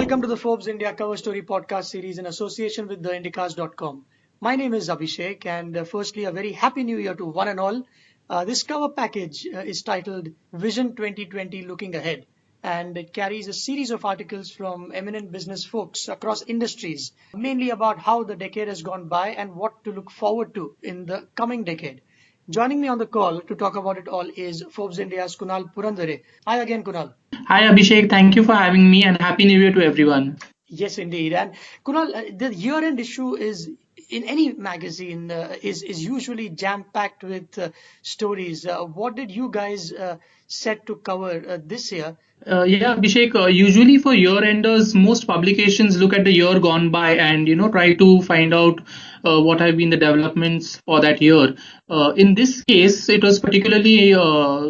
Welcome to the Forbes India Cover Story podcast series in association with theindicast.com. My name is Abhishek, and firstly, a very happy new year to one and all. This cover package is titled Vision 2020 Looking Ahead, and it carries a series of articles from eminent business folks across industries, mainly about how the decade has gone by and what to look forward to in the coming decade. Joining me on the call to talk about it all is Forbes India's Kunal Purandare. Hi again, Kunal. Hi Abhishek, thank you for having me and Happy New Year to everyone. Yes, indeed. And Kunal, the year-end issue is in any magazine is usually jam-packed with stories. What did you guys set to cover this year? Yeah, Abhishek, usually for year enders, most publications look at the year gone by and try to find out what have been the developments for that year. In this case, it was particularly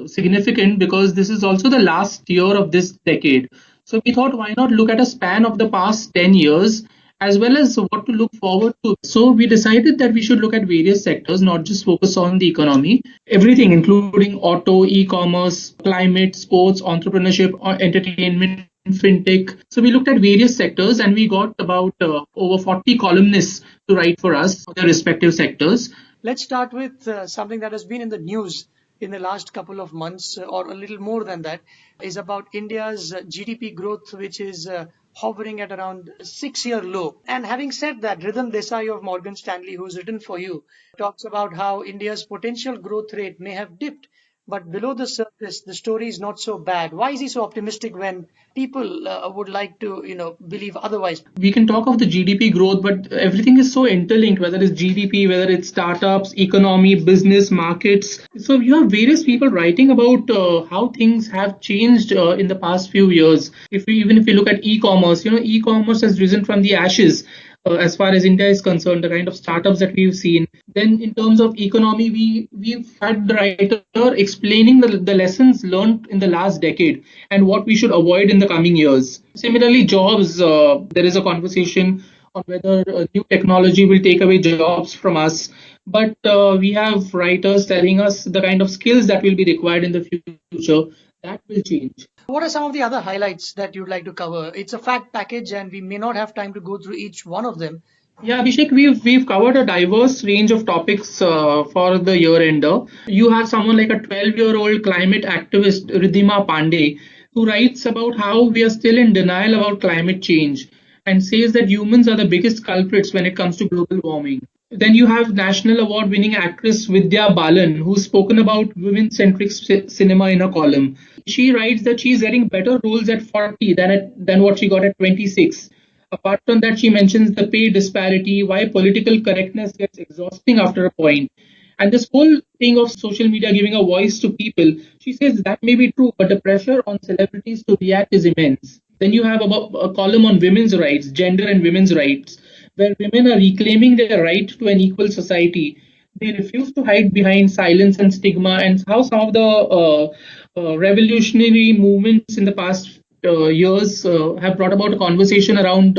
significant because this is also the last year of this decade. So we thought, why not look at a span of the past 10 years as well as what to look forward to. So we decided that we should look at various sectors, not just focus on the economy, everything, including auto, e-commerce, climate, sports, entrepreneurship, entertainment, fintech. So we looked at various sectors and we got about over 40 columnists to write for us for their respective sectors. Let's start with something that has been in the news in the last couple of months, or a little more than that, is about India's GDP growth, which is hovering at around 6-year low. And having said that, Rhythm Desai of Morgan Stanley, who's written for you, talks about how India's potential growth rate may have dipped, but below the surface, the story is not so bad. Why is he so optimistic when people would like to, believe otherwise? We can talk of the GDP growth, but everything is so interlinked, whether it's GDP, whether it's startups, economy, business, markets. So you have various people writing about how things have changed in the past few years. Even if we look at e-commerce, e-commerce has risen from the ashes. As far as India is concerned, the kind of startups that we've seen. Then, in terms of economy, we've had the writer explaining the lessons learned in the last decade and what we should avoid in the coming years. Similarly, jobs. There is a conversation on whether new technology will take away jobs from us. But we have writers telling us the kind of skills that will be required in the future that will change. What are some of the other highlights that you'd like to cover? It's a fact package, and we may not have time to go through each one of them. Yeah, Abhishek, we've covered a diverse range of topics for the year ender. You have someone like a 12-year-old climate activist, Ridhima Pandey, who writes about how we are still in denial about climate change and says that humans are the biggest culprits when it comes to global warming. Then you have national award winning actress Vidya Balan, who's spoken about women centric cinema in a column. She writes that she's getting better roles at 40 than what she got at 26. Apart from that, she mentions the pay disparity, why political correctness gets exhausting after a point. And this whole thing of social media giving a voice to people, she says that may be true, but the pressure on celebrities to react is immense. Then you have about a column on women's rights, gender and women's rights, where women are reclaiming their right to an equal society. They refuse to hide behind silence and stigma, and how some of the revolutionary movements in the past years have brought about a conversation around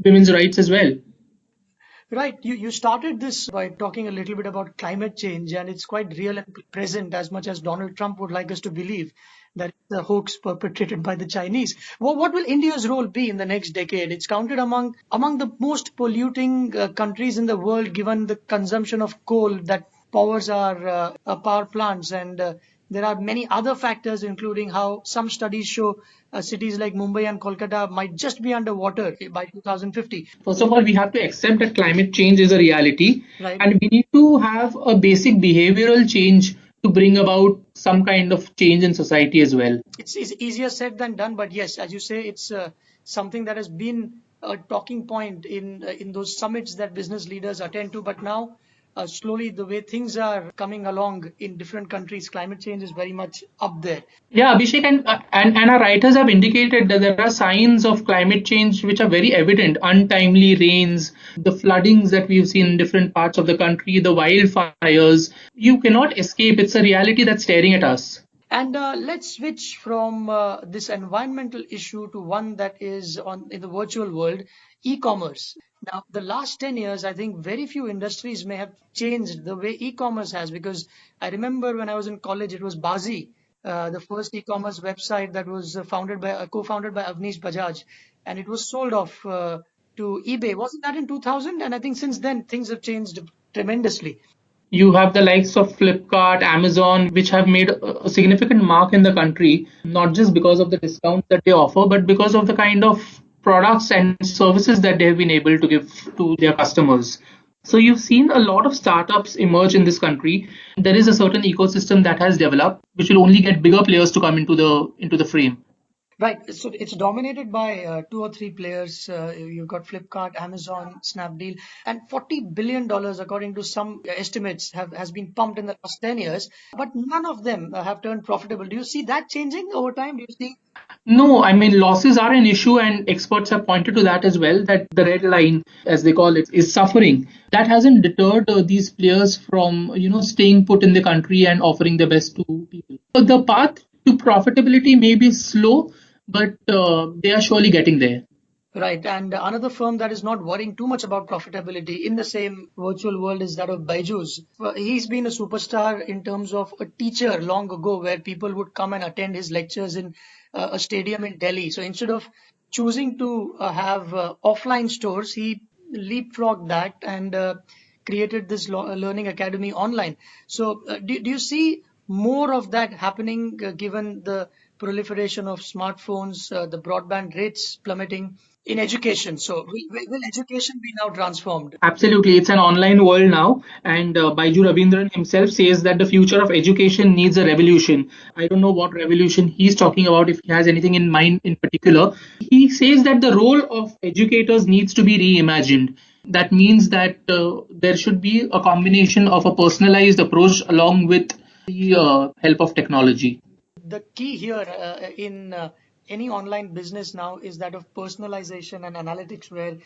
women's rights as well. Right. You started this by talking a little bit about climate change, and it's quite real and present as much as Donald Trump would like us to believe that it's a hoax perpetrated by the Chinese. What will India's role be in the next decade? It's counted among the most polluting countries in the world, given the consumption of coal that powers our power plants, and there are many other factors, including how some studies show cities like Mumbai and Kolkata might just be underwater by 2050. First of all, we have to accept that climate change is a reality, Right. and we need to have a basic behavioral change to bring about some kind of change in society as well. It's easier said than done, but yes, as you say, it's something that has been a talking point in those summits that business leaders attend to. But now, slowly, the way things are coming along in different countries, climate change is very much up there. Yeah, Abhishek, and our writers have indicated that there are signs of climate change which are very evident. Untimely rains, the floodings that we've seen in different parts of the country, the wildfires. You cannot escape. It's a reality that's staring at us. And let's switch from this environmental issue to one that is in the virtual world, e-commerce. Now, the last 10 years, I think very few industries may have changed the way e-commerce has, because I remember when I was in college, it was Bazi, the first e-commerce website that was co-founded by Avnish Bajaj. and it was sold off to eBay. Wasn't that in 2000? And I think since then things have changed tremendously. You have the likes of Flipkart, Amazon, which have made a significant mark in the country, not just because of the discounts that they offer, but because of the kind of products and services that they have been able to give to their customers. So you've seen a lot of startups emerge in this country. There is a certain ecosystem that has developed, which will only get bigger players to come into the frame. Right. So it's dominated by two or three players. You've got Flipkart, Amazon, Snapdeal, and $40 billion, according to some estimates, has been pumped in the last 10 years. But none of them have turned profitable. Do you see that changing over time? Do you see? No, I mean, losses are an issue, and experts have pointed to that as well, that the red line, as they call it, is suffering. That hasn't deterred these players from, staying put in the country and offering the best to people. So the path to profitability may be slow, but they are surely getting there. Right. And another firm that is not worrying too much about profitability in the same virtual world is that of Byju's. He's been a superstar in terms of a teacher long ago, where people would come and attend his lectures in a stadium in Delhi. So instead of choosing to have offline stores, he leapfrogged that and created this learning academy online. So do you see more of that happening given the proliferation of smartphones, the broadband rates plummeting in education? So will education be now transformed? Absolutely, it's an online world now, and Baiju Ravindran himself says that the future of education needs a revolution. I don't know what revolution he's talking about, if he has anything in mind in particular. He says that the role of educators needs to be reimagined. That means that there should be a combination of a personalized approach along with the help of technology. The key here in any online business now is that of personalization and analytics, where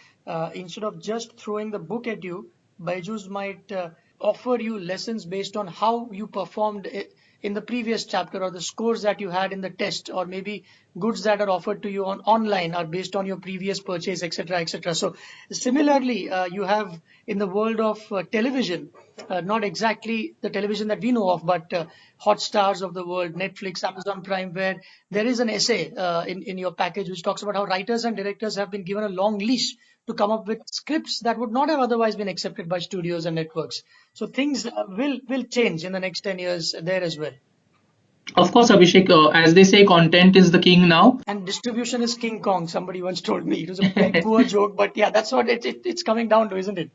instead of just throwing the book at you, Byju's might offer you lessons based on how you performed in the previous chapter, or the scores that you had in the test, or maybe goods that are offered to you on online are based on your previous purchase, etc., etc. So similarly, you have in the world of television, not exactly the television that we know of, but Hotstars of the world, Netflix, Amazon Prime, where there is an essay in your package which talks about how writers and directors have been given a long leash to come up with scripts that would not have otherwise been accepted by studios and networks. So things will change in the next 10 years there as well. Of course, Abhishek, as they say, content is the king now. And distribution is King Kong, somebody once told me. It was a very poor joke, but yeah, that's what it's coming down to, isn't it?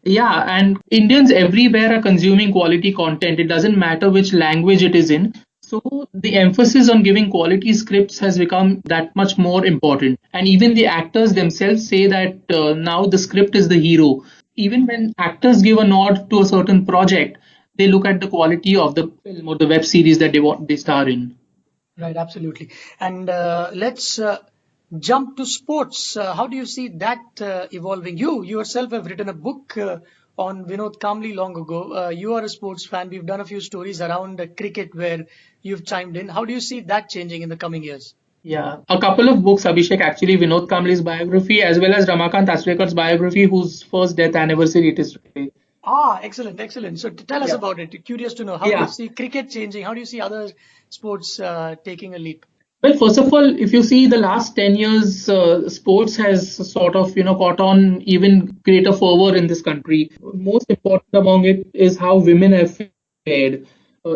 Yeah, and Indians everywhere are consuming quality content. It doesn't matter which language it is in. So the emphasis on giving quality scripts has become that much more important. And even the actors themselves say that now the script is the hero. Even when actors give a nod to a certain project, they look at the quality of the film or the web series that they star in. Right, absolutely. And let's jump to sports. How do you see that evolving? You yourself have written a book on Vinod Kamli long ago. You are a sports fan. We've done a few stories around cricket where you've chimed in. How do you see that changing in the coming years? Yeah, a couple of books, Abhishek, actually Vinod Kambli's biography as well as Ramakant Achrekar's biography, whose first death anniversary it is today. Ah, excellent, excellent. So tell us Yeah. about it. Curious to know. How do you Yeah. see cricket changing? How do you see other sports taking a leap? Well, first of all, if you see the last 10 years, sports has sort of, caught on even greater fervor in this country. Most important among it is how women have fared.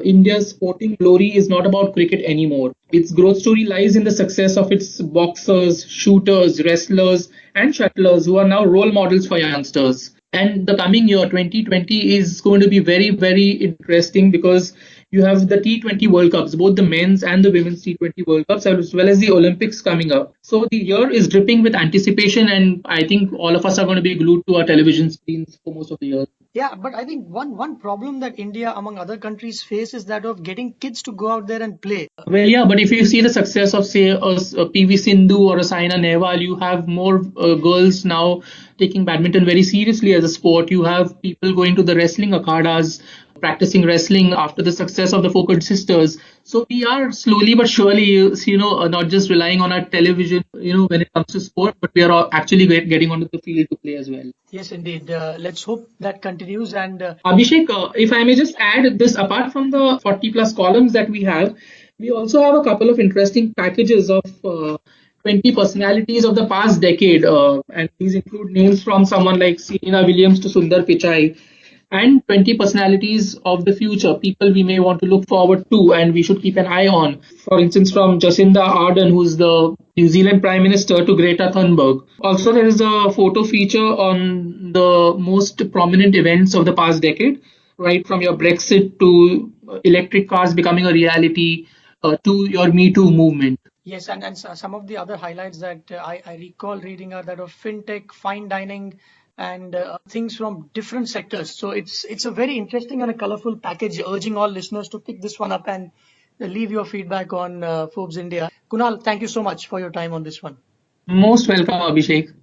India's sporting glory is not about cricket anymore. Its growth story lies in the success of its boxers, shooters, wrestlers, and shuttlers who are now role models for youngsters. And the coming year, 2020, is going to be very, very interesting because you have the T20 World Cups, both the men's and the women's T20 World Cups, as well as the Olympics coming up. So the year is dripping with anticipation, and I think all of us are going to be glued to our television screens for most of the year. Yeah, but I think one problem that India, among other countries, face is that of getting kids to go out there and play. Well, yeah, but if you see the success of, say, a PV Sindhu or a Saina Nehwal, you have more girls now taking badminton very seriously as a sport. You have people going to the wrestling akhadas, practicing wrestling after the success of the Focus sisters. So we are slowly but surely, not just relying on our television, when it comes to sport, but we are actually getting onto the field to play as well. Yes, indeed. Let's hope that continues. And Abhishek, if I may just add this, apart from the 40 plus columns that we also have a couple of interesting packages of 20 personalities of the past decade, and these include names from someone like Serena Williams to Sundar Pichai, and 20 personalities of the future, people we may want to look forward to and we should keep an eye on. For instance, from Jacinda Ardern, who's the New Zealand Prime Minister, to Greta Thunberg. Also, there is a photo feature on the most prominent events of the past decade, right from your Brexit to electric cars becoming a reality, to your Me Too movement. Yes, and some of the other highlights that I recall reading are that of fintech, fine dining, and things from different sectors. So it's a very interesting and a colorful package. Urging all listeners to pick this one up and leave your feedback on Forbes India. Kunal, thank you so much for your time on this one. Most welcome, Abhishek.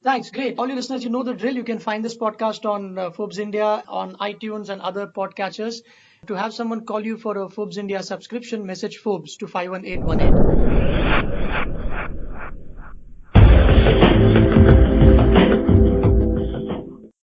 Thanks, great. All your listeners, you know the drill. You can find this podcast on Forbes India, on iTunes and other podcatchers. To have someone call you for a Forbes India subscription, message Forbes to 51818.